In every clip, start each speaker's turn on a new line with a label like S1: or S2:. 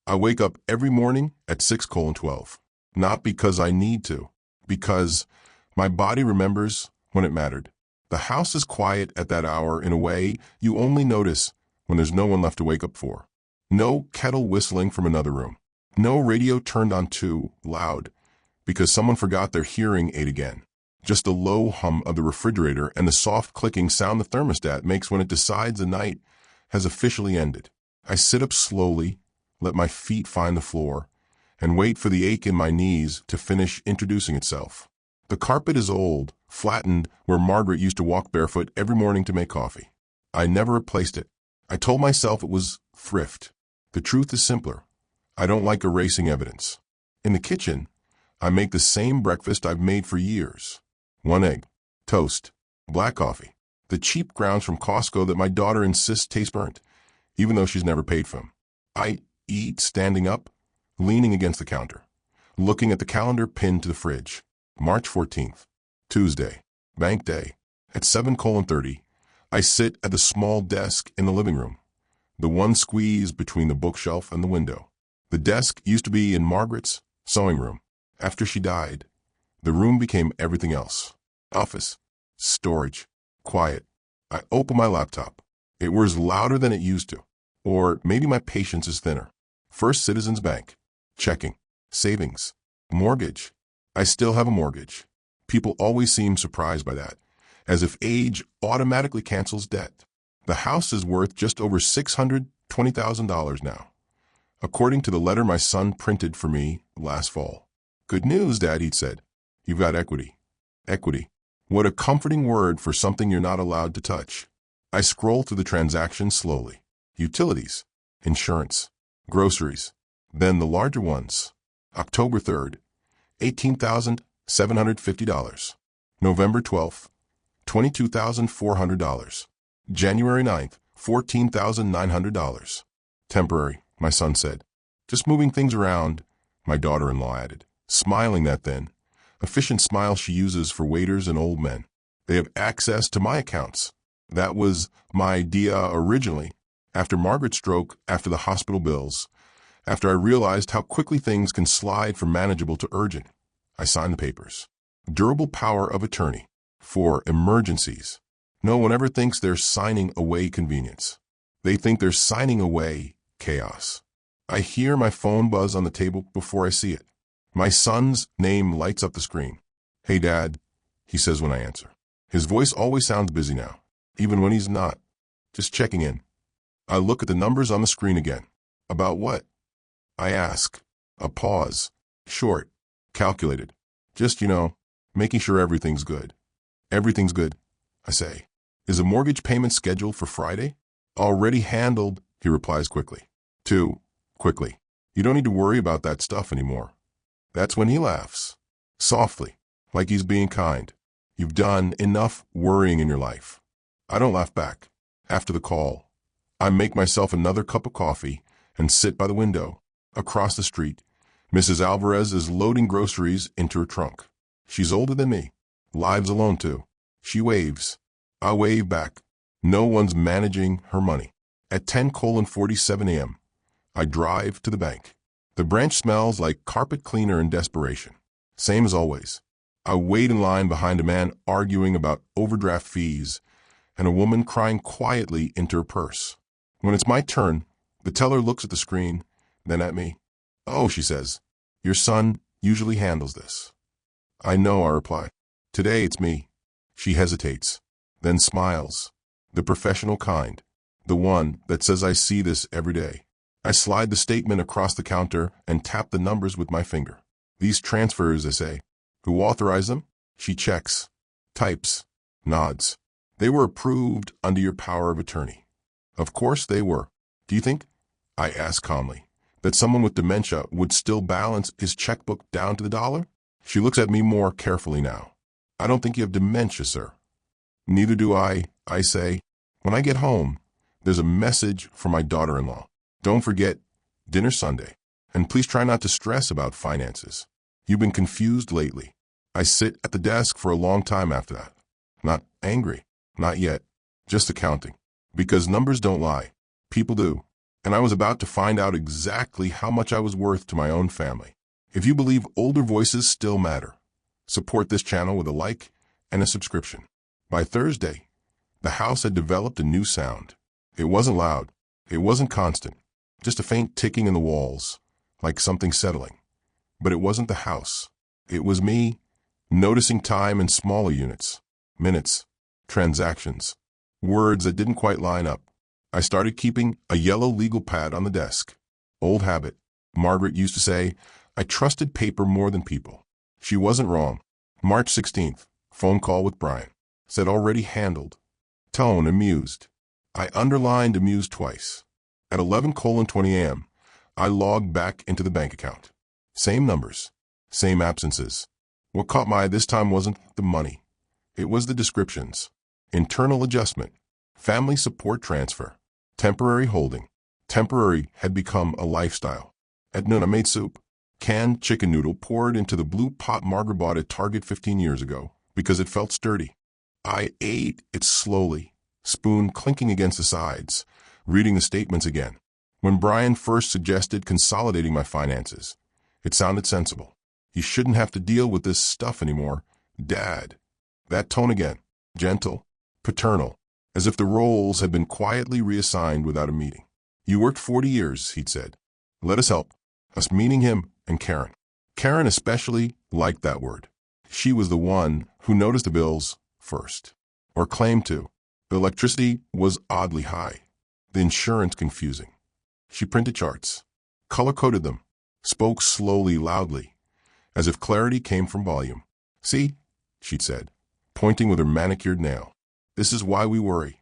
S1: I wake up every morning at 6:12. Not because I need to, because my body remembers when it mattered. The house is quiet at that hour in a way you only notice when there's no one left to wake up for. No kettle whistling from another room. No radio turned on too loud because someone forgot their hearing aid again. Just the low hum of the refrigerator and the soft clicking sound the thermostat makes when it decides the night has officially ended. I sit up slowly, let my feet find the floor, and wait for the ache in my knees to finish introducing itself. The carpet is old, flattened where Margaret used to walk barefoot every morning to make coffee. I never replaced it. I told myself it was thrift. The truth is simpler. I don't like erasing evidence. In the kitchen, I make the same breakfast I've made for years. 1 egg, toast, black coffee, the cheap grounds from Costco that my daughter insists taste burnt, even though she's never paid for them. I eat standing up, leaning against the counter, looking at the calendar pinned to the fridge. March 14th, Tuesday, bank day. At 7:30, I sit at the small desk in the living room, the one squeeze between the bookshelf and the window. The desk used to be in Margaret's sewing room. After she died, the room became everything else. Office, storage, quiet. I open my laptop. It whirs louder than it used to. Or maybe my patience is thinner. First Citizens Bank, checking, savings, mortgage. I still have a mortgage. People always seem surprised by that, as if age automatically cancels debt. The house is worth just over $620,000 now, according to the letter my son printed for me last fall. Good news, Dad, he'd said. You've got equity. Equity. What a comforting word for something you're not allowed to touch. I scroll through the transactions slowly. Utilities, insurance, groceries, then the larger ones. October 3rd, $18,750. November 12th, $22,400. January 9th, $14,900. Temporary, my son said. Just moving things around, my daughter-in-law added, smiling that thin, efficient smile she uses for waiters and old men. They have access to my accounts. That was my idea originally, after Margaret's stroke, after the hospital bills, after I realized how quickly things can slide from manageable to urgent. I signed the papers. Durable power of attorney for emergencies. No one ever thinks they're signing away convenience. They think they're signing away chaos. I hear my phone buzz on the table before I see it. My son's name lights up the screen. Hey, Dad, he says when I answer. His voice always sounds busy now, even when he's not. Just checking in. I look at the numbers on the screen again. About what? I ask. A pause. Short. Calculated. Just, making sure everything's good. Everything's good, I say. Is a mortgage payment scheduled for Friday? Already handled, he replies quickly. Too quickly. You don't need to worry about that stuff anymore. That's when he laughs. Softly, like he's being kind. You've done enough worrying in your life. I don't laugh back. After the call, I make myself another cup of coffee and sit by the window. Across the street, Mrs. Alvarez is loading groceries into her trunk. She's older than me. Lives alone, too. She waves. I wave back. No one's managing her money. At 10:47 a.m., I drive to the bank. The branch smells like carpet cleaner and desperation. Same as always. I wait in line behind a man arguing about overdraft fees and a woman crying quietly into her purse. When it's my turn, the teller looks at the screen, then at me. Oh, she says, your son usually handles this. I know, I reply. Today it's me. She hesitates, then smiles. The professional kind. The one that says I see this every day. I slide the statement across the counter and tap the numbers with my finger. These transfers, I say. Who authorized them? She checks, types, nods. They were approved under your power of attorney. Of course they were. Do you think, I ask calmly, that someone with dementia would still balance his checkbook down to the dollar? She looks at me more carefully now. I don't think you have dementia, sir. Neither do I say. When I get home, there's a message for my daughter-in-law. Don't forget, dinner Sunday. And please try not to stress about finances. You've been confused lately. I sit at the desk for a long time after that. Not angry. Not yet. Just accounting. Because numbers don't lie. People do. and I was about to find out exactly how much I was worth to my own family. If you believe older voices still matter, support this channel with a like and a subscription. By Thursday, the house had developed a new sound. It wasn't loud. It wasn't constant. Just a faint ticking in the walls, like something settling. But it wasn't the house. It was me, noticing time in smaller units, minutes, transactions, words that didn't quite line up. I started keeping a yellow legal pad on the desk. Old habit. Margaret used to say, I trusted paper more than people. She wasn't wrong. March 16th, phone call with Brian. Said already handled. Tone amused. I underlined amused twice. At 11:20 a.m., I logged back into the bank account. Same numbers, same absences. What caught my eye this time wasn't the money. It was the descriptions. Internal adjustment, family support transfer, temporary holding. Temporary had become a lifestyle. At noon, I made soup. Canned chicken noodle poured into the blue pot Margaret bought at Target 15 years ago because it felt sturdy. I ate it slowly, spoon clinking against the sides, reading the statements again. When Brian first suggested consolidating my finances, it sounded sensible. You shouldn't have to deal with this stuff anymore, Dad. That tone again, gentle, paternal, as if the roles had been quietly reassigned without a meeting. You worked 40 years, he'd said. Let us help. Us meaning him and Karen. Karen especially liked that word. She was the one who noticed the bills first, or claimed to. The electricity was oddly high, the insurance confusing. She printed charts, color-coded them, spoke slowly, loudly, as if clarity came from volume. See, she'd said, pointing with her manicured nail. This is why we worry.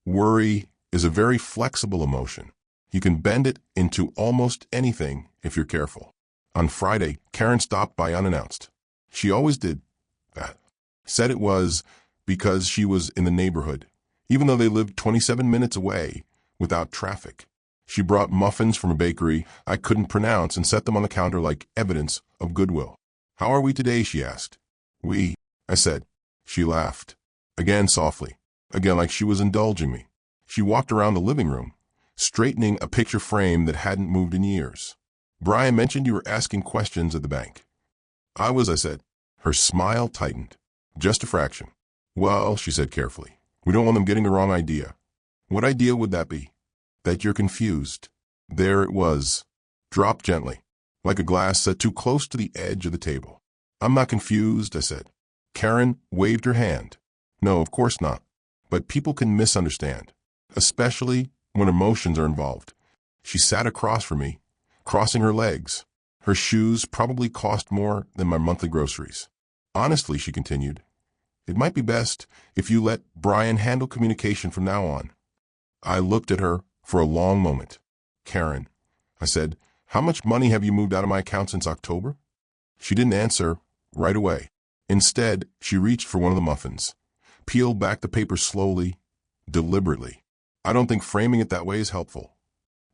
S1: Worry is a very flexible emotion. You can bend it into almost anything if you're careful. On Friday, Karen stopped by unannounced. She always did that. Said it was because she was in the neighborhood, even though they lived 27 minutes away without traffic. She brought muffins from a bakery I couldn't pronounce and set them on the counter like evidence of goodwill. How are we today, she asked. We, I said. She laughed. Again softly. Again like she was indulging me. She walked around the living room, straightening a picture frame that hadn't moved in years. Brian mentioned you were asking questions at the bank. I said. Her smile tightened. Just a fraction. Well, she said carefully, we don't want them getting the wrong idea. What idea would that be? That you're confused. There it was. Dropped gently, like a glass set too close to the edge of the table. I'm not confused, I said. Karen waved her hand. No, of course not. But people can misunderstand, especially when emotions are involved. She sat across from me, crossing her legs. Her shoes probably cost more than my monthly groceries. Honestly, she continued, it might be best if you let Brian handle communication from now on. I looked at her for a long moment. Karen, I said, how much money have you moved out of my account since October? She didn't answer right away. Instead, she reached for one of the muffins, peeled back the paper slowly, deliberately. I don't think framing it that way is helpful.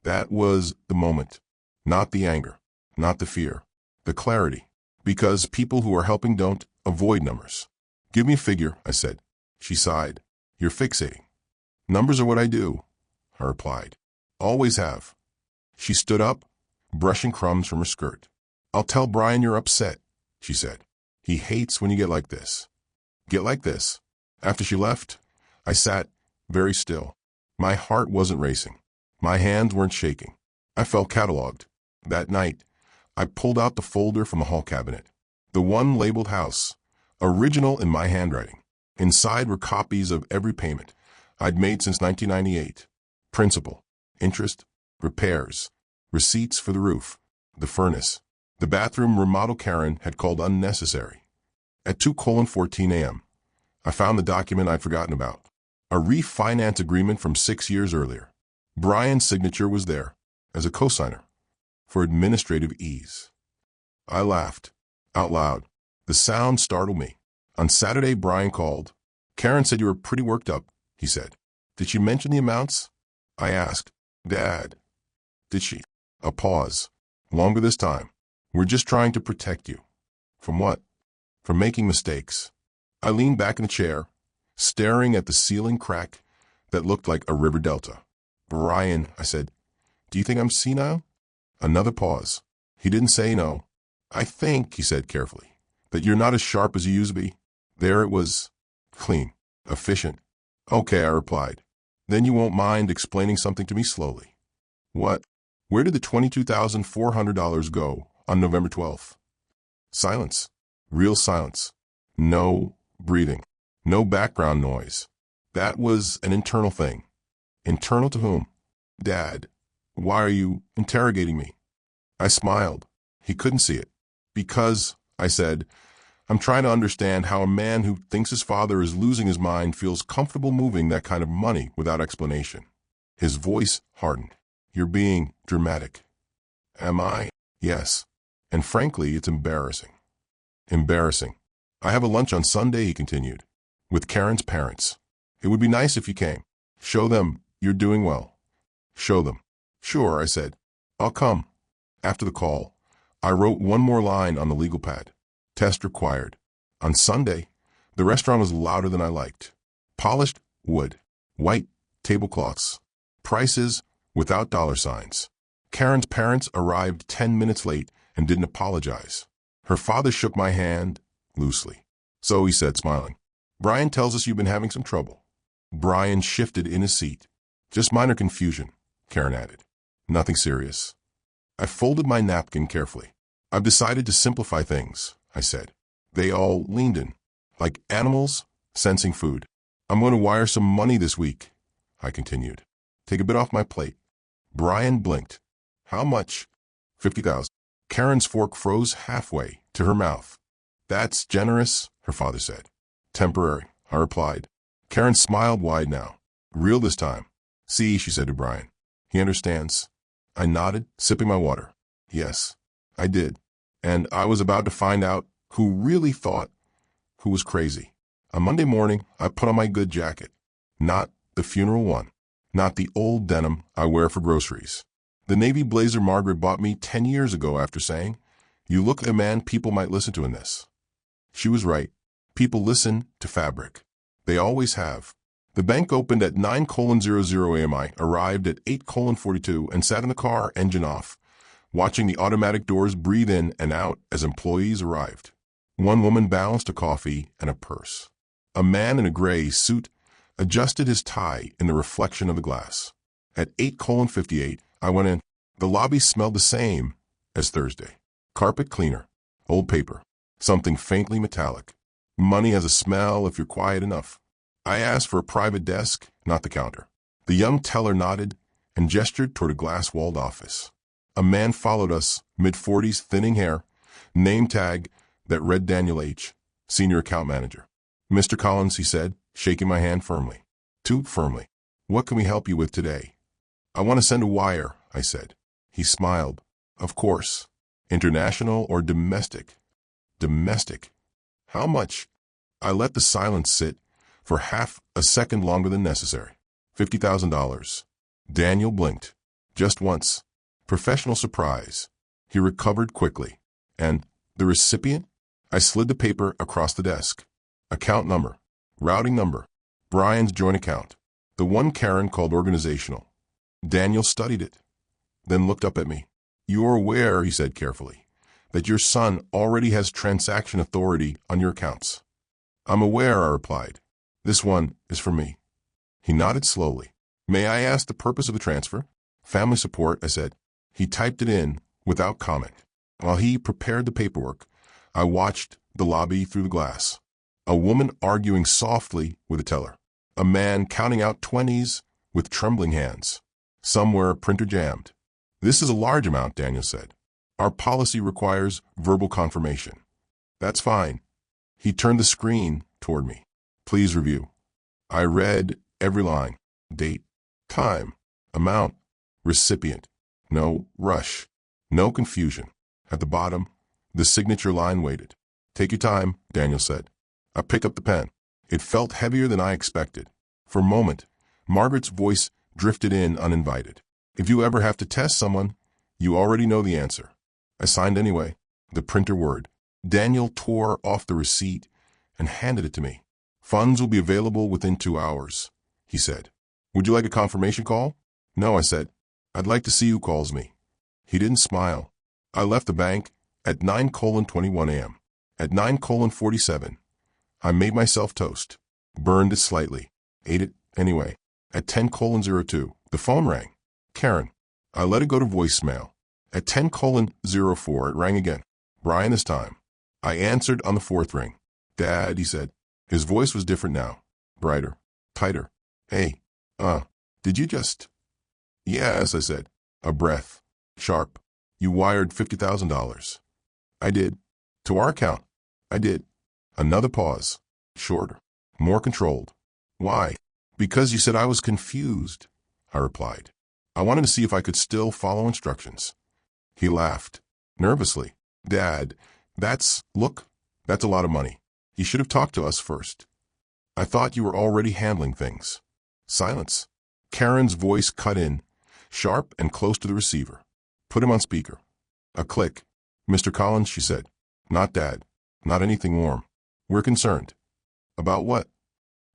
S1: That was the moment, not the anger, not the fear, the clarity, because people who are helping don't avoid numbers. Give me a figure, I said. She sighed. You're fixating. Numbers are what I do, I replied. Always have. She stood up, brushing crumbs from her skirt. I'll tell Brian you're upset, she said. He hates when you get like this. Get like this. After she left, I sat very still. My heart wasn't racing. My hands weren't shaking. I felt cataloged. That night, I pulled out the folder from the hall cabinet. The one labeled house, original in my handwriting. Inside were copies of every payment I'd made since 1998. Principal, interest, repairs, receipts for the roof, the furnace. The bathroom remodel Karen had called unnecessary. At 2:14 a.m., I found the document I'd forgotten about. A refinance agreement from 6 years earlier. Brian's signature was there, as a cosigner, for administrative ease. I laughed, out loud. The sound startled me. On Saturday, Brian called. Karen said you were pretty worked up, he said. Did she mention the amounts? I asked. Dad. Did she? A pause. Longer this time. We're just trying to protect you. From what? From making mistakes. I leaned back in the chair, staring at the ceiling crack that looked like a river delta. Brian, I said, Do you think I'm senile? Another pause. He didn't say no. I think, he said carefully, that you're not as sharp as you used to be. There it was. Clean. Efficient. Okay, I replied. Then you won't mind explaining something to me slowly. What? Where did the $22,400 go on November 12th? Silence. Real silence. No breathing. No background noise. That was an internal thing. Internal to whom? Dad. Why are you interrogating me? I smiled. He couldn't see it. Because, I said, I'm trying to understand how a man who thinks his father is losing his mind feels comfortable moving that kind of money without explanation. His voice hardened. You're being dramatic. Am I? Yes. And frankly, it's embarrassing. Embarrassing. I have a lunch on Sunday, he continued, with Karen's parents. It would be nice if you came. Show them you're doing well. Show them. Sure, I said. I'll come. After the call, I wrote one more line on the legal pad. Test required. On Sunday, the restaurant was louder than I liked. Polished wood. White tablecloths. Prices without dollar signs. Karen's parents arrived 10 minutes late and didn't apologize. Her father shook my hand loosely. So he said, smiling, Brian tells us you've been having some trouble. Brian shifted in his seat. Just minor confusion, Karen added. Nothing serious. I folded my napkin carefully. I've decided to simplify things, I said. They all leaned in, like animals sensing food. I'm going to wire some money this week, I continued. Take a bit off my plate. Brian blinked. How much? 50,000. Karen's fork froze halfway to her mouth. That's generous, her father said. Temporary, I replied. Karen smiled wide now. Real this time. See, she said to Brian. He understands. I nodded, sipping my water. Yes, I did. And I was about to find out who really thought who was crazy. On Monday morning, I put on my good jacket. Not the funeral one. Not the old denim I wear for groceries. The navy blazer Margaret bought me 10 years ago after saying, You look a man people might listen to in this. She was right. People listen to fabric. They always have. The bank opened at 9:00 a.m. I arrived at 8:42 and sat in the car, engine off, watching the automatic doors breathe in and out as employees arrived. One woman balanced a coffee and a purse. A man in a gray suit adjusted his tie in the reflection of the glass. At 8:58, I went in. The lobby smelled the same as Thursday. Carpet cleaner, old paper, something faintly metallic. Money has a smell if you're quiet enough. I asked for a private desk, not the counter. The young teller nodded and gestured toward a glass-walled office. A man followed us, mid-40s, thinning hair, name tag that read Daniel H., senior account manager. Mr. Collins, he said, shaking my hand firmly. Too firmly. What can we help you with today? I want to send a wire, I said. He smiled. Of course. International or domestic? Domestic. How much? I let the silence sit for half a second longer than necessary. $50,000. Daniel blinked. Just once. Professional surprise. He recovered quickly. And the recipient? I slid the paper across the desk. Account number. Routing number. Brian's joint account. The one Karen called organizational. Daniel studied it, then looked up at me. You're aware, he said carefully, that your son already has transaction authority on your accounts. I'm aware, I replied. This one is for me. He nodded slowly. May I ask the purpose of the transfer? Family support, I said. He typed it in without comment. While he prepared the paperwork, I watched the lobby through the glass. A woman arguing softly with a teller. A man counting out 20s with trembling hands. Somewhere a printer jammed. This is a large amount, Daniel said. Our policy requires verbal confirmation. That's fine. He turned the screen toward me. Please review. I read every line. Date, time, amount, recipient. No rush. No confusion. At the bottom, the signature line waited. Take your time, Daniel said. I picked up the pen. It felt heavier than I expected. For a moment, Margaret's voice drifted in uninvited. If you ever have to test someone, you already know the answer. I signed anyway. The printer word. Daniel tore off the receipt and handed it to me. Funds will be available within 2 hours, he said. Would you like a confirmation call? No, I said. I'd like to see who calls me. He didn't smile. I left the bank at 9:21 a.m. At 9:47, I made myself toast, burned it slightly, ate it anyway. At 10:02, the phone rang. Karen. I let it go to voicemail. At 10:04, it rang again. Brian this time. I answered on the fourth ring. Dad, he said. His voice was different now. Brighter. Tighter. Hey, did you just... Yes, I said. A breath. Sharp. You wired $50,000. I did. To our account. I did. Another pause. Shorter. More controlled. Why? Because you said I was confused, I replied. I wanted to see if I could still follow instructions. He laughed. Nervously. Dad, look, that's a lot of money. You should have talked to us first. I thought you were already handling things. Silence. Karen's voice cut in, sharp and close to the receiver. Put him on speaker. A click. Mr. Collins, she said. Not Dad. Not anything warm. We're concerned. About what?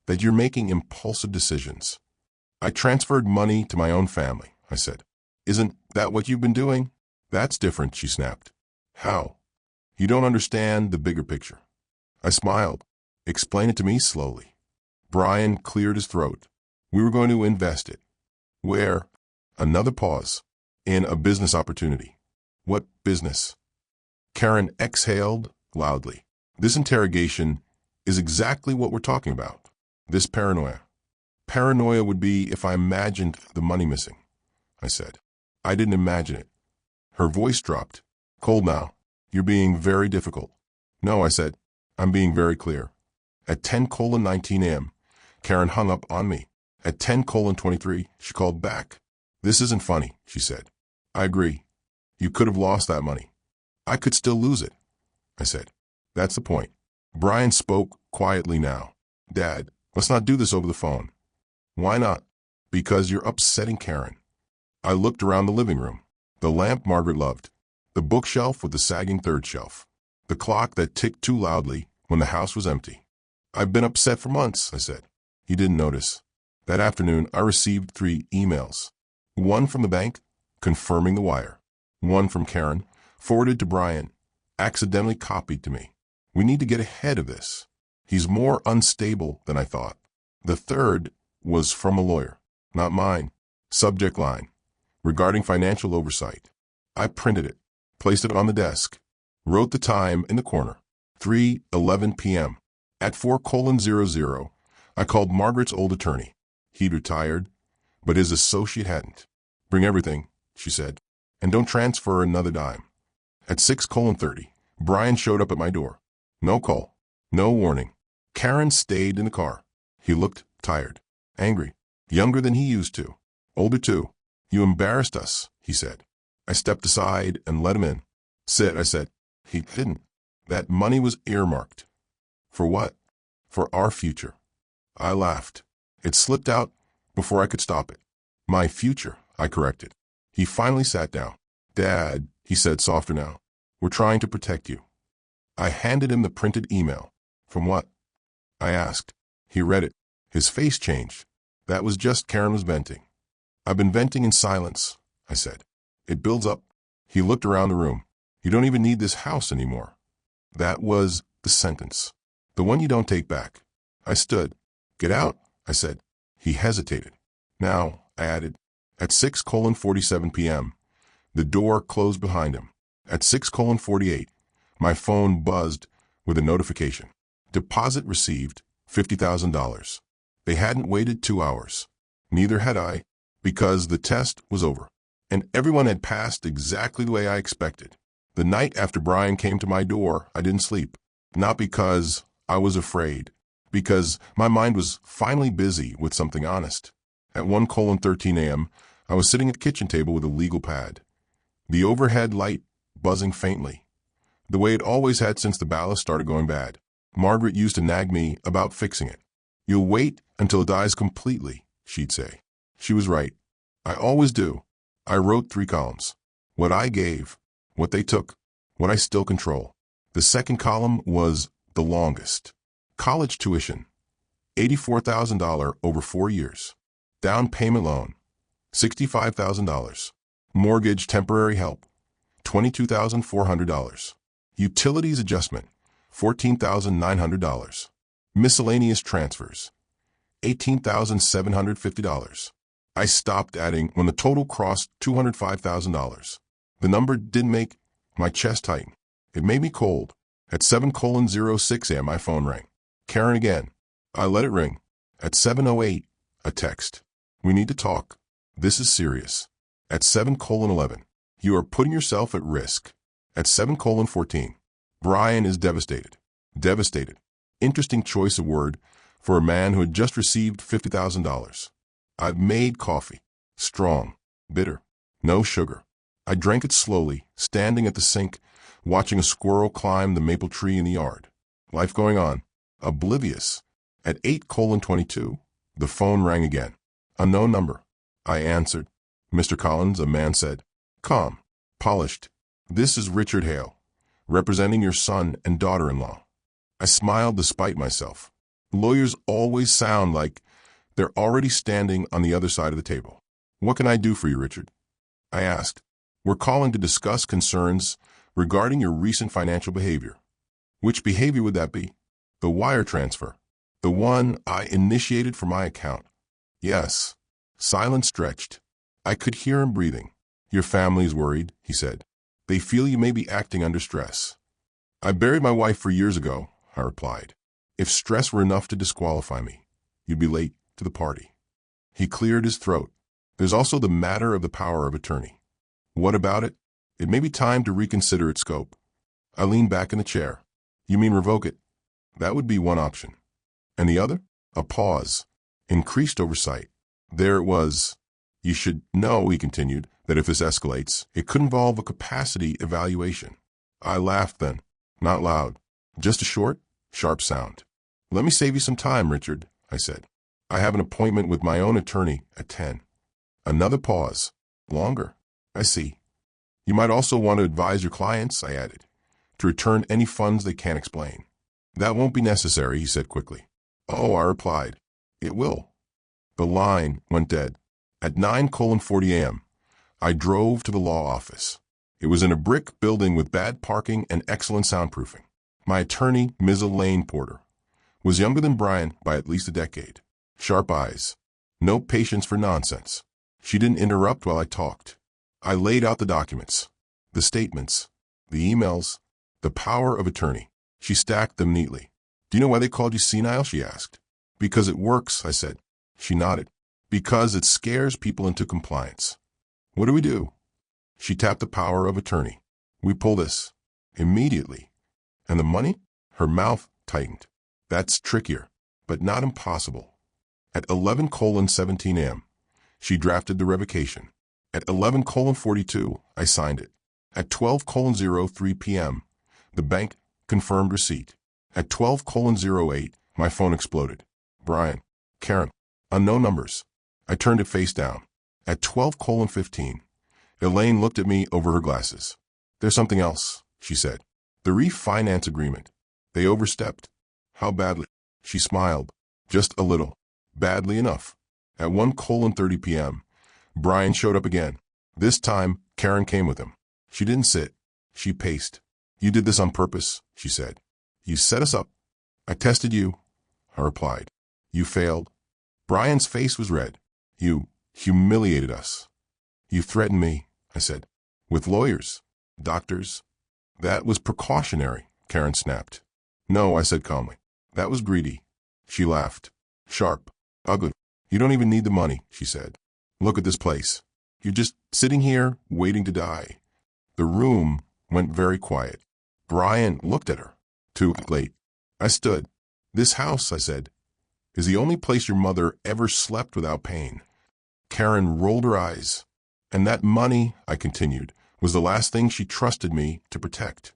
S1: That you're making impulsive decisions. I transferred money to my own family, I said. Isn't that what you've been doing? That's different, she snapped. How? You don't understand the bigger picture. I smiled. Explain it to me slowly. Brian cleared his throat. We were going to invest it. Where? Another pause. In a business opportunity. What business? Karen exhaled loudly. This interrogation is exactly what we're talking about. This paranoia. Paranoia would be if I imagined the money missing, I said. I didn't imagine it. Her voice dropped. Cold now. You're being very difficult. No, I said. I'm being very clear. At 10:19 a.m., Karen hung up on me. At 10:23, she called back. This isn't funny, she said. I agree. You could have lost that money. I could still lose it, I said. That's the point. Brian spoke quietly now. Dad, let's not do this over the phone. Why not? Because you're upsetting Karen. I looked around the living room. The lamp Margaret loved. The bookshelf with the sagging third shelf. The clock that ticked too loudly when the house was empty. I've been upset for months, I said. He didn't notice. That afternoon, I received 3 emails. One from the bank, confirming the wire. One from Karen, forwarded to Brian, accidentally copied to me. We need to get ahead of this. He's more unstable than I thought. The third was from a lawyer, not mine. Subject line, regarding financial oversight. I printed it, placed it on the desk, wrote the time in the corner, 3:11 p.m. At 4:00, I called Margaret's old attorney. He'd retired, but his associate hadn't. Bring everything, she said, and don't transfer another dime. At 6:30, Brian showed up at my door. No call, no warning. Karen stayed in the car. He looked tired, angry, younger than he used to, older too. You embarrassed us, he said. I stepped aside and let him in. Sit, I said. He didn't. That money was earmarked. For what? For our future. I laughed. It slipped out before I could stop it. My future, I corrected. He finally sat down. Dad, he said softer now, we're trying to protect you. I handed him the printed email. From what? I asked. He read it. His face changed. That was just Karen was venting. I've been venting in silence, I said. It builds up. He looked around the room. You don't even need this house anymore. That was the sentence. The one you don't take back. I stood. Get out, I said. He hesitated. Now, I added. At 6:47 p.m., the door closed behind him. At 6:48, my phone buzzed with a notification. Deposit received, $50,000. They hadn't waited 2 hours. Neither had I, because the test was over, and everyone had passed exactly the way I expected. The night after Brian came to my door, I didn't sleep. Not because I was afraid, because my mind was finally busy with something honest. At 1:13 a.m., I was sitting at the kitchen table with a legal pad. The overhead light buzzing faintly, the way it always had since the ballast started going bad. Margaret used to nag me about fixing it. You'll wait until it dies completely, she'd say. She was right. I always do. I wrote 3 columns. What I gave, what they took, what I still control. The second column was the longest. College tuition, $84,000 over 4 years. Down payment loan, $65,000. Mortgage temporary help, $22,400. Utilities adjustment, $14,900. Miscellaneous transfers, $18,750. I stopped adding when the total crossed $205,000. The number didn't make my chest tighten. It made me cold. At 7:06 a.m. my phone rang. Karen again. I let it ring. At 7:08, a text. We need to talk. This is serious. At 7:11, you are putting yourself at risk. At 7:14, Brian is devastated. Devastated. Interesting choice of word for a man who had just received $50,000. I've made coffee. Strong. Bitter. No sugar. I drank it slowly, standing at the sink, watching a squirrel climb the maple tree in the yard. Life going on. Oblivious. At 8:22, the phone rang again. Unknown number. I answered. Mr. Collins, a man said. Calm. Polished. This is Richard Hale, representing your son and daughter-in-law. I smiled despite myself. Lawyers always sound like they're already standing on the other side of the table. What can I do for you, Richard? I asked. We're calling to discuss concerns regarding your recent financial behavior. Which behavior would that be? The wire transfer. The one I initiated for my account. Yes. Silence stretched. I could hear him breathing. Your family's worried, he said. They feel you may be acting under stress. I buried my wife 4 years ago, I replied. If stress were enough to disqualify me, you'd be late to the party. He cleared his throat. There's also the matter of the power of attorney. What about it? It may be time to reconsider its scope. I leaned back in the chair. You mean revoke it? That would be one option. And the other? A pause. Increased oversight. There it was. You should know, he continued, that if this escalates, it could involve a capacity evaluation. I laughed then. Not loud. Just a short, sharp sound. Let me save you some time, Richard, I said. I have an appointment with my own attorney at 10. Another pause. Longer. I see. You might also want to advise your clients, I added, to return any funds they can't explain. That won't be necessary, he said quickly. Oh, I replied. It will. The line went dead. At 9:40 a.m., I drove to the law office. It was in a brick building with bad parking and excellent soundproofing. My attorney, Ms. Elaine Porter, was younger than Brian by at least a decade. Sharp eyes. No patience for nonsense. She didn't interrupt while I talked. I laid out the documents, the statements, the emails, the power of attorney. She stacked them neatly. Do you know why they called you senile? She asked. Because it works, I said. She nodded. Because it scares people into compliance. What do we do? She tapped the power of attorney. We pull this. Immediately. And the money? Her mouth tightened. That's trickier, but not impossible. At 11:17 a.m., she drafted the revocation. At 11:42, I signed it. At 12:03 p.m., the bank confirmed receipt. At 12:08, my phone exploded. Brian, Karen, unknown numbers. I turned it face down. At 12:15, Elaine looked at me over her glasses. There's something else, she said. The refinance agreement. They overstepped. How badly? She smiled. Just a little. Badly enough. At 1:30 p.m., Brian showed up again. This time, Karen came with him. She didn't sit. She paced. You did this on purpose, she said. You set us up. I tested you, I replied. You failed. Brian's face was red. You humiliated us. You threatened me, I said. With lawyers, doctors. That was precautionary, Karen snapped. No, I said calmly. That was greedy. She laughed. Sharp. Ugly. You don't even need the money, she said. Look at this place. You're just sitting here, waiting to die. The room went very quiet. Brian looked at her. Too late. I stood. This house, I said, is the only place your mother ever slept without pain. Karen rolled her eyes. And that money, I continued, was the last thing she trusted me to protect.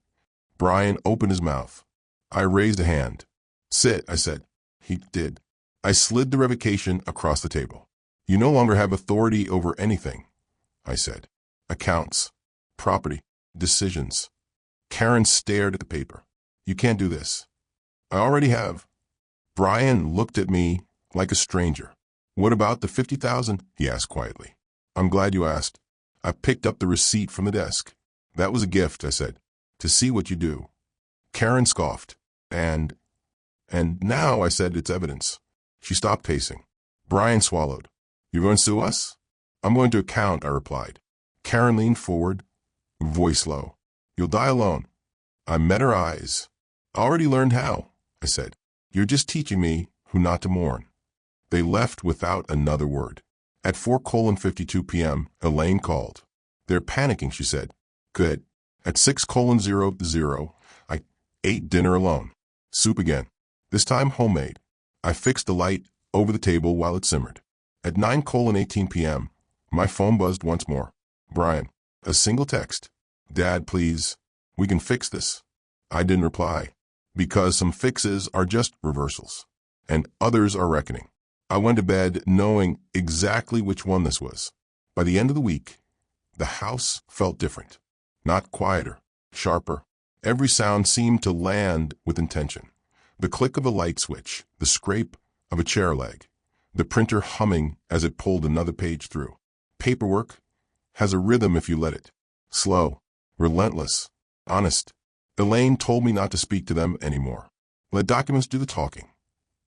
S1: Brian opened his mouth. I raised a hand. Sit, I said. He did. I slid the revocation across the table. You no longer have authority over anything, I said. Accounts, property, decisions. Karen stared at the paper. You can't do this. I already have. Brian looked at me like a stranger. What about the $50,000? He asked quietly. I'm glad you asked. I picked up the receipt from the desk. That was a gift, I said, to see what you do. Karen scoffed. And now, I said, it's evidence. She stopped pacing. Brian swallowed. You're going to sue us? I'm going to account, I replied. Karen leaned forward, voice low. You'll die alone. I met her eyes. I already learned how, I said. You're just teaching me who not to mourn. They left without another word. At 4:52 p.m., Elaine called. They're panicking, she said. Good. At 6:00, I ate dinner alone. Soup again. This time homemade. I fixed the light over the table while it simmered. At 9:18 p.m., my phone buzzed once more. Brian. A single text. Dad, please. We can fix this. I didn't reply. Because some fixes are just reversals. And others are reckoning. I went to bed knowing exactly which one this was. By the end of the week, the house felt different. Not quieter, sharper. Every sound seemed to land with intention. The click of a light switch, the scrape of a chair leg, the printer humming as it pulled another page through. Paperwork has a rhythm if you let it. Slow, relentless, honest. Elaine told me not to speak to them anymore. Let documents do the talking,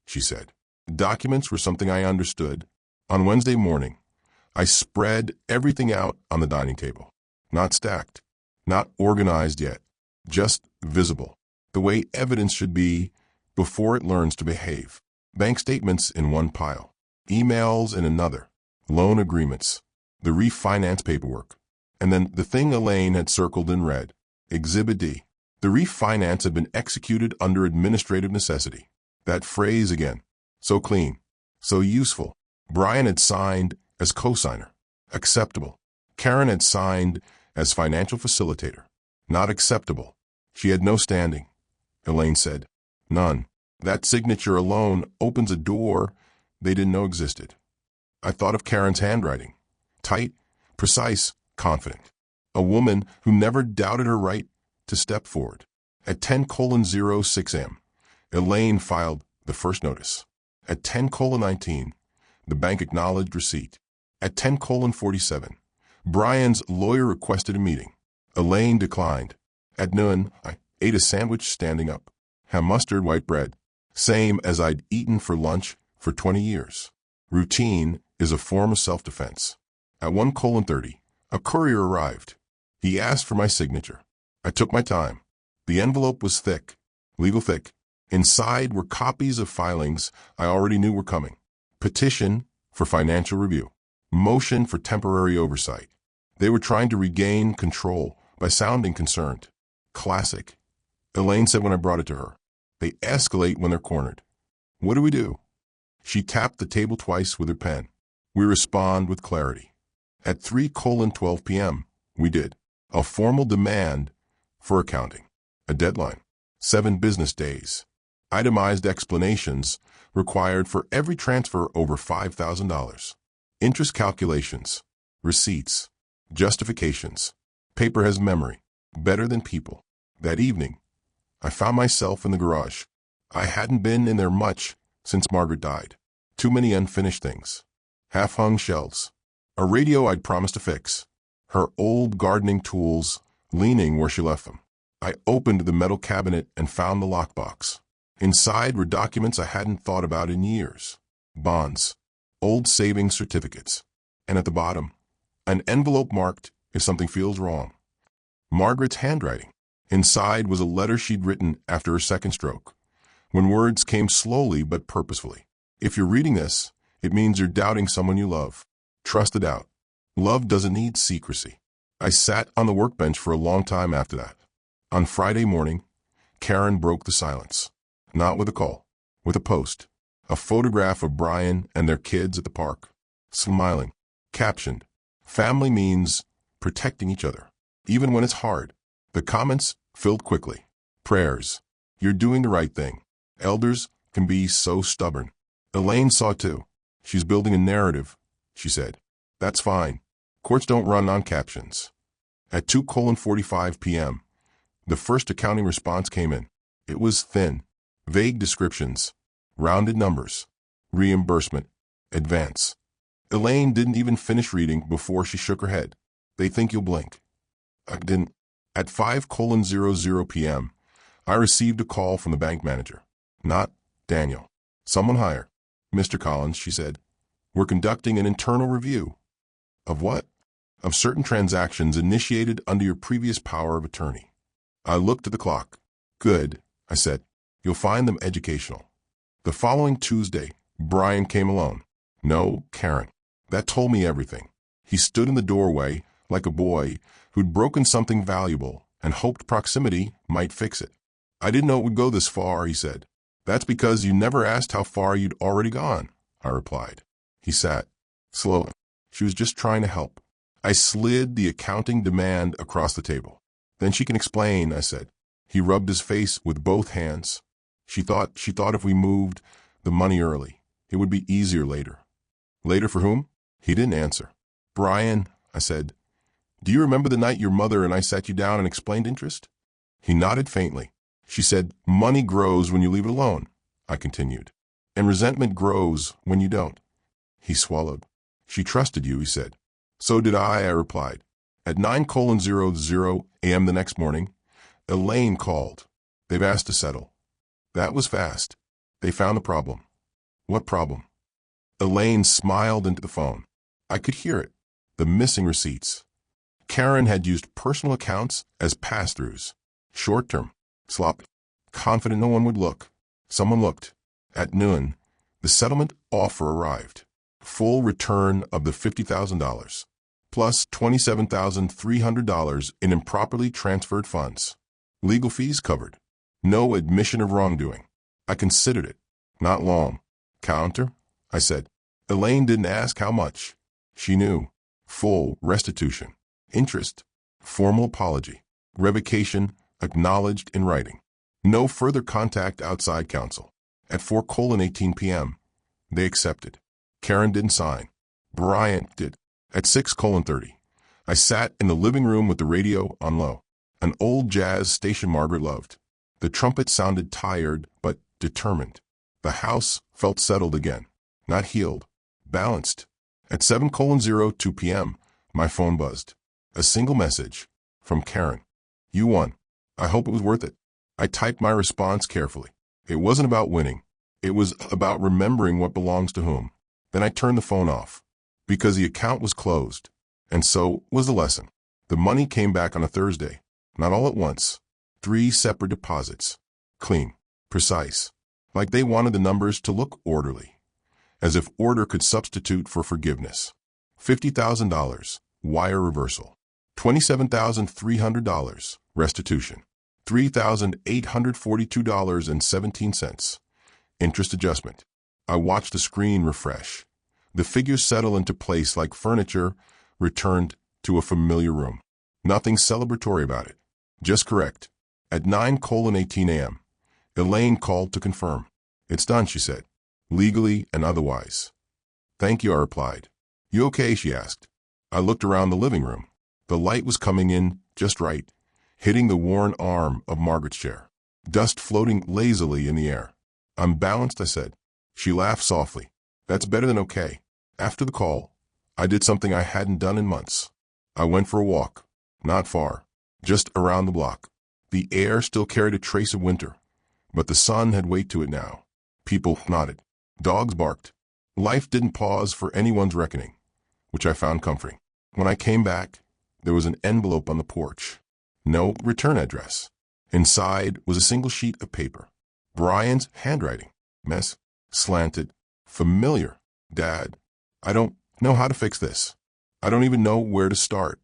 S1: she said. Documents were something I understood. On Wednesday morning, I spread everything out on the dining table. Not stacked, not organized yet, just visible. The way evidence should be before it learns to behave. Bank statements in one pile, emails in another, loan agreements, the refinance paperwork, and then the thing Elaine had circled in red, Exhibit D. The refinance had been executed under administrative necessity. That phrase again. So clean, so useful. Brian had signed as co-signer. Acceptable. Karen had signed as financial facilitator. Not acceptable. She had no standing. Elaine said, none. That signature alone opens a door they didn't know existed. I thought of Karen's handwriting. Tight, precise, confident. A woman who never doubted her right to step forward. At 10:06 a.m., Elaine filed the first notice. At 10:19, the bank acknowledged receipt. At 10:47, Brian's lawyer requested a meeting. Elaine declined. At noon, I ate a sandwich standing up. Ham mustard, white bread. Same as I'd eaten for lunch for 20 years. Routine is a form of self-defense. At 1:30, a courier arrived. He asked for my signature. I took my time. The envelope was thick, legal thick. Inside were copies of filings I already knew were coming. Petition for financial review. Motion for temporary oversight. They were trying to regain control by sounding concerned. Classic. Elaine said when I brought it to her. They escalate when they're cornered. What do we do? She tapped the table twice with her pen. We respond with clarity. At 3:12 p.m., we did. A formal demand for accounting. A deadline. 7 business days. Itemized explanations required for every transfer over $5,000. Interest calculations. Receipts. Justifications. Paper has memory. Better than people. That evening, I found myself in the garage. I hadn't been in there much since Margaret died. Too many unfinished things. Half-hung shelves. A radio I'd promised to fix. Her old gardening tools leaning where she left them. I opened the metal cabinet and found the lockbox. Inside were documents I hadn't thought about in years. Bonds. Old savings certificates. And at the bottom, an envelope marked if something feels wrong. Margaret's handwriting. Inside was a letter she'd written after her second stroke, when words came slowly but purposefully. If you're reading this, it means you're doubting someone you love. Trust the doubt. Love doesn't need secrecy. I sat on the workbench for a long time after that. On Friday morning, Karen broke the silence. Not with a call, with a post. A photograph of Brian and their kids at the park. Smiling. Captioned, family means protecting each other, even when it's hard. The comments filled quickly. Prayers. You're doing the right thing. Elders can be so stubborn. Elaine saw too. She's building a narrative, she said. That's fine. Courts don't run on captions. At 2:45 p.m., the first accounting response came in. It was thin. Vague descriptions. Rounded numbers. Reimbursement. Advance. Elaine didn't even finish reading before she shook her head. They think you'll blink. I didn't. At 5:00 p.m., I received a call from the bank manager. Not Daniel. Someone higher. Mr. Collins, she said, we're conducting an internal review. Of what? Of certain transactions initiated under your previous power of attorney. I looked at the clock. Good, I said. You'll find them educational. The following Tuesday, Brian came alone. No, Karen. That told me everything. He stood in the doorway like a boy who'd broken something valuable and hoped proximity might fix it. I didn't know it would go this far, he said. That's because you never asked how far you'd already gone, I replied. He sat, slowly. She was just trying to help. I slid the accounting demand across the table. Then she can explain, I said. He rubbed his face with both hands. She thought if we moved the money early, it would be easier later. Later for whom? He didn't answer. Brian, I said, do you remember the night your mother and I sat you down and explained interest? He nodded faintly. She said, money grows when you leave it alone, I continued, and resentment grows when you don't. He swallowed. She trusted you, he said. So did I replied. At 9:00 a.m. the next morning, Elaine called. They've asked to settle. That was fast. They found the problem. What problem? Elaine smiled into the phone. I could hear it. The missing receipts. Karen had used personal accounts as pass-throughs. Short-term. Sloppy. Confident no one would look. Someone looked. At noon, the settlement offer arrived. Full return of the $50,000, plus $27,300 in improperly transferred funds. Legal fees covered. No admission of wrongdoing. I considered it. Not long. Counter? I said. Elaine didn't ask how much. She knew. Full restitution. Interest. Formal apology. Revocation acknowledged in writing. No further contact outside counsel. At 4:18 p.m., they accepted. Karen didn't sign. Brian did. At 6:30, I sat in the living room with the radio on low. An old jazz station Margaret loved. The trumpet sounded tired but determined. The house felt settled again. Not healed. Balanced. At 7:02 p.m., my phone buzzed. A single message. From Karen. You won. I hope it was worth it. I typed my response carefully. It wasn't about winning. It was about remembering what belongs to whom. Then I turned the phone off. Because the account was closed. And so was the lesson. The money came back on a Thursday. Not all at once. 3 separate deposits. Clean. Precise. Like they wanted the numbers to look orderly. As if order could substitute for forgiveness. $50,000. Wire reversal. $27,300. Restitution. $3,842.17. Interest adjustment. I watched the screen refresh. The figures settle into place like furniture returned to a familiar room. Nothing celebratory about it. Just correct. At 9:18 a.m., Elaine called to confirm. It's done, she said. Legally and otherwise. Thank you, I replied. You okay, she asked. I looked around the living room. The light was coming in just right, hitting the worn arm of Margaret's chair. Dust floating lazily in the air. I'm balanced, I said. She laughed softly. That's better than okay. After the call, I did something I hadn't done in months. I went for a walk. Not far. Just around the block. The air still carried a trace of winter, but the sun had weight to it now. People nodded. Dogs barked. Life didn't pause for anyone's reckoning, which I found comforting. When I came back, there was an envelope on the porch. No return address. Inside was a single sheet of paper. Brian's handwriting. Mess. Slanted. Familiar. Dad, I don't know how to fix this. I don't even know where to start.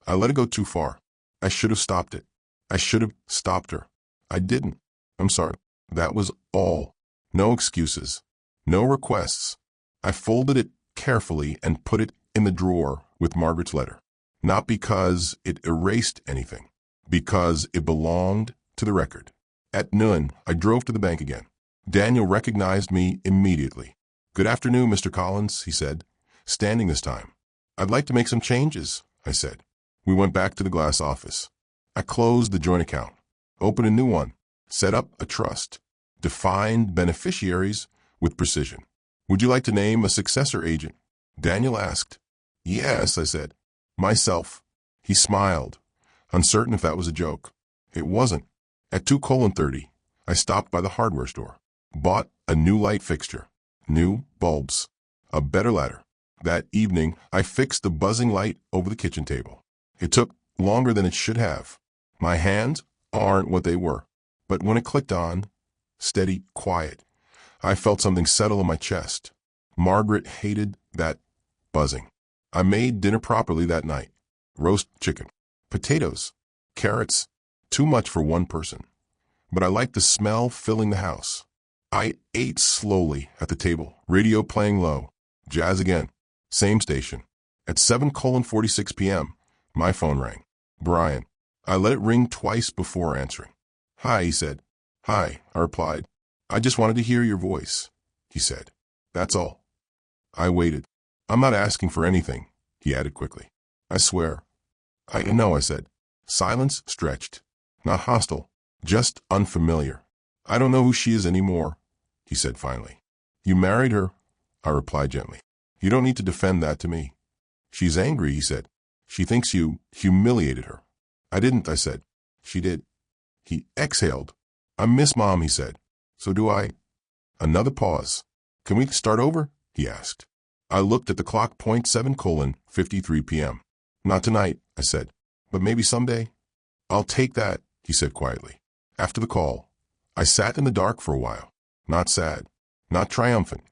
S1: I let it go too far. I should have stopped it. I should have stopped her. I didn't. I'm sorry. That was all. No excuses. No requests. I folded it carefully and put it in the drawer with Margaret's letter. Not because it erased anything. Because it belonged to the record. At noon, I drove to the bank again. Daniel recognized me immediately. Good afternoon, Mr. Collins, he said, standing this time. I'd like to make some changes, I said. We went back to the glass office. I closed the joint account, opened a new one, set up a trust, defined beneficiaries with precision. Would you like to name a successor agent? Daniel asked. Yes, I said. Myself. He smiled, uncertain if that was a joke. It wasn't. At 2:30, I stopped by the hardware store, bought a new light fixture, new bulbs, a better ladder. That evening, I fixed the buzzing light over the kitchen table. It took longer than it should have. My hands aren't what they were. But when it clicked on, steady, quiet, I felt something settle in my chest. Margaret hated that buzzing. I made dinner properly that night. Roast chicken, potatoes, carrots, too much for one person. But I liked the smell filling the house. I ate slowly at the table, radio playing low, jazz again, same station. At 7:46 p.m., my phone rang. Brian. I let it ring twice before answering. Hi, he said. Hi, I replied. I just wanted to hear your voice, he said. That's all. I waited. I'm not asking for anything, he added quickly. I swear. I know, I said. Silence stretched. Not hostile, just unfamiliar. I don't know who she is anymore, he said finally. You married her, I replied gently. You don't need to defend that to me. She's angry, he said. She thinks you humiliated her. I didn't, I said. She did. He exhaled. I miss Mom, he said. So do I. Another pause. Can we start over? He asked. I looked at the clock. 7:53 p.m. Not tonight, I said, but maybe someday. I'll take that, he said quietly. After the call, I sat in the dark for a while. Not sad, not triumphant,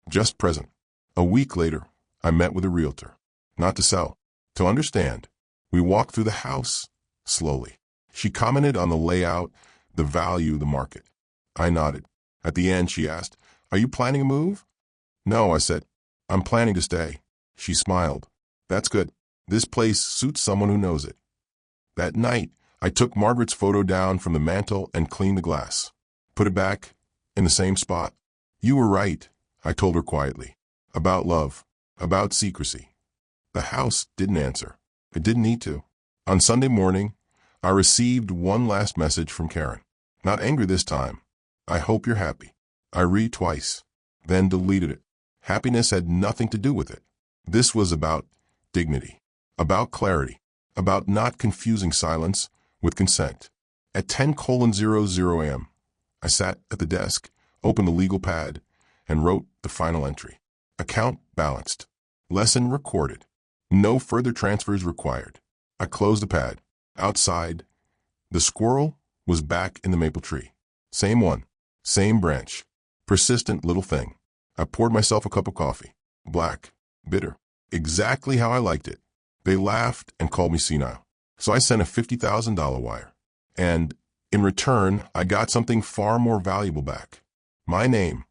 S1: just present. A week later, I met with a realtor. Not to sell, to understand. We walked through the house, slowly. She commented on the layout, the value, the market. I nodded. At the end, she asked, Are you planning a move? No, I said. I'm planning to stay. She smiled. That's good. This place suits someone who knows it. That night, I took Margaret's photo down from the mantel and cleaned the glass. Put it back in the same spot. You were right, I told her quietly. About love. About secrecy. The house didn't answer. It didn't need to. On Sunday morning, I received one last message from Karen. Not angry this time. I hope you're happy. I read twice, then deleted it. Happiness had nothing to do with it. This was about dignity, about clarity, about not confusing silence with consent. At 10:00 a.m., I sat at the desk, opened the legal pad, and wrote the final entry. Account balanced. Lesson recorded. No further transfers required. I closed the pad. Outside, the squirrel was back in the maple tree. Same one, same branch. Persistent little thing. I poured myself a cup of coffee. Black, bitter, exactly how I liked it. They laughed and called me senile. So I sent a $50,000 wire. And in return, I got something far more valuable back. My name,